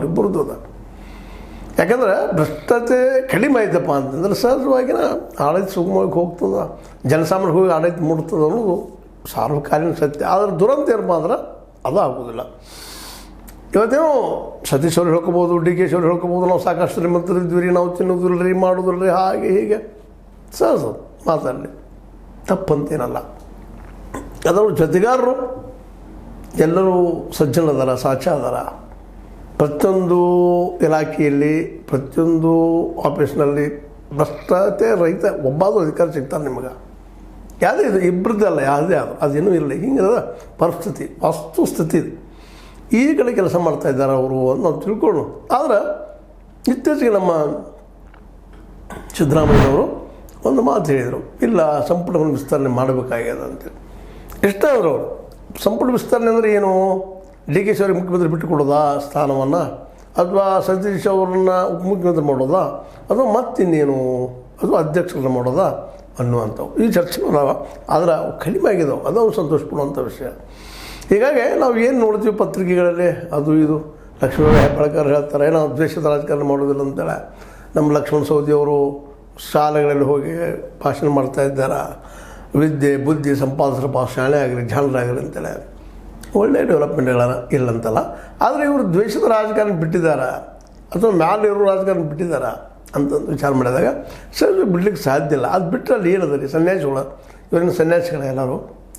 ಅವರಿಬ್ಬರದ್ದು ಅದ. ಯಾಕಂದ್ರೆ ಭ್ರಷ್ಟತೆ ಕಡಿಮೆ ಆಯ್ತಪ್ಪ ಅಂತಂದ್ರೆ ಸಹಜವಾಗಿನ ಆಡಳಿತ ಸುಗಮವಾಗಿ ಹೋಗ್ತದೆ, ಜನಸಾಮಾನ್ಯರಿಗೆ ಹೋಗಿ ಆಡಳಿತ ಮೂಡ್ತದೆ ಅನ್ನೋದು ಸಾರ್ವಕಾಲಿಕ ಸತ್ಯ. ಆದರೆ ದುರಂತ ಏನಪ್ಪ ಅಂದ್ರೆ ಅದು ಆಗೋದಿಲ್ಲ. ಇವತ್ತೇನೋ ಸತೀಶ್ ಅವ್ರು ಹೇಳ್ಕೊಬೋದು, ಡಿ ಕೆ ಶಿ ಅವ್ರು ಹೇಳ್ಕೊಬೋದು, ನಾವು ಸಾಕಷ್ಟು ಶ್ರೀಮಂತರಿದ್ವಿ, ನಾವು ತಿನ್ನೋದಿಲ್ಲ ರೀ, ಮಾಡೋದಿಲ್ಲ ರೀ, ಹಾಗೆ ಹೀಗೆ ಸಹಜ ಮಾತಾಡಲಿ, ತಪ್ಪಂತೇನಲ್ಲ. ಅದರ ಜೊತೆಗಾರರು ಎಲ್ಲರೂ ಸಜ್ಜನದಾರ, ಸಾಚ ಅದಾರ. ಪ್ರತಿಯೊಂದು ಇಲಾಖೆಯಲ್ಲಿ, ಪ್ರತಿಯೊಂದು ಆಫೀಸ್ನಲ್ಲಿ ಭ್ರಷ್ಟತೆ ರಹಿತ ಒಬ್ಬಾದರೂ ಅಧಿಕಾರ ಸಿಗ್ತಾರೆ ನಿಮಗೆ. ಯಾವುದೇ ಇದು ಇಬ್ಬರದ್ದಲ್ಲ, ಯಾವುದೇ ಆದರೂ ಅದೇನೂ ಇರಲಿ. ಹಿಂಗಿರದ ಪರಿಸ್ಥಿತಿ, ವಸ್ತುಸ್ಥಿತಿ ಈ ಕಡೆ ಕೆಲಸ ಮಾಡ್ತಾ ಇದ್ದಾರೆ ಅವರು ಅಂತ ನಾವು ತಿಳ್ಕೊಂಡು. ಆದರೆ ಇತ್ತೀಚೆಗೆ ನಮ್ಮ ಸಿದ್ದರಾಮಯ್ಯನವರು ಒಂದು ಮಾತು ಹೇಳಿದರು, ಇಲ್ಲ ಸಂಪುಟವನ್ನು ವಿಸ್ತರಣೆ ಮಾಡಬೇಕಾಗ್ಯದ ಅಂತೇಳಿ. ಎಷ್ಟಾದರೂ ಅವರು ಸಂಪುಟ ವಿಸ್ತರಣೆ ಅಂದರೆ ಏನು, ಡಿ ಕೆ ಶಿ ಅವರಿಗೆ ಮುಖ್ಯಮಂತ್ರಿ ಬಿಟ್ಟುಕೊಡೋದಾ ಸ್ಥಾನವನ್ನು, ಅಥವಾ ಸತೀಶ್ ಅವ್ರನ್ನ ಉಪಮುಖ್ಯಮಂತ್ರಿ ಮಾಡೋದಾ, ಅಥವಾ ಮತ್ತಿನ್ನೇನು, ಅಥವಾ ಅಧ್ಯಕ್ಷರನ್ನ ಮಾಡೋದಾ ಅನ್ನುವಂಥವು ಈ ಚರ್ಚೆಗಳು. ಆದರೆ ಕಡಿಮೆ ಆಗಿದ್ದಾವೆ, ಅದು ಸಂತೋಷ ಪಡುವಂಥ ವಿಷಯ. ಹೀಗಾಗಿ ನಾವು ಏನು ನೋಡ್ತೀವಿ ಪತ್ರಿಕೆಗಳಲ್ಲಿ, ಅದು ಇದು ಲಕ್ಷ್ಮಣ ಹೆಬ್ಬಾಳ್ಕರ್ ಹೇಳ್ತಾರೆ ನಾವು ದ್ವೇಷದ ರಾಜಕಾರಣ ಮಾಡೋದಿಲ್ಲ ಅಂತೇಳಿ. ನಮ್ಮ ಲಕ್ಷ್ಮಣ ಸವದಿಯವರು ಶಾಲೆಗಳಲ್ಲಿ ಹೋಗಿ ಭಾಷಣ ಮಾಡ್ತಾ ಇದ್ದಾರೆ, ವಿದ್ಯೆ ಬುದ್ಧಿ ಸಂಪಾದಿಸ್ರಪ್ಪ, ಶಾಲೆ ಆಗಲಿ ಜಾಣರಾಗಲಿ ಅಂತೇಳಿ. ಒಳ್ಳೆಯ ಡೆವಲಪ್ಮೆಂಟ್ಗಳ ಇಲ್ಲಂತಲ್ಲ. ಆದರೆ ಇವರು ದ್ವೇಷದ ರಾಜಕಾರಣ ಬಿಟ್ಟಿದ್ದಾರೆ ಅಥವಾ ಮ್ಯಾಲಿರೋ ರಾಜಕಾರಣ ಬಿಟ್ಟಿದ್ದಾರೆ ಅಂತಂದು ವಿಚಾರ ಮಾಡಿದಾಗ ಸರಿ ಬಿಡ್ಲಿಕ್ಕೆ ಸಾಧ್ಯ ಇಲ್ಲ. ಅದು ಬಿಟ್ಟರೆ ಅಲ್ಲಿ ಏನದ ರೀ, ಸನ್ಯಾಸಿಗಳು, ಇವರಿನ ಸನ್ಯಾಸಿಗಳು ಎಲ್ಲರೂ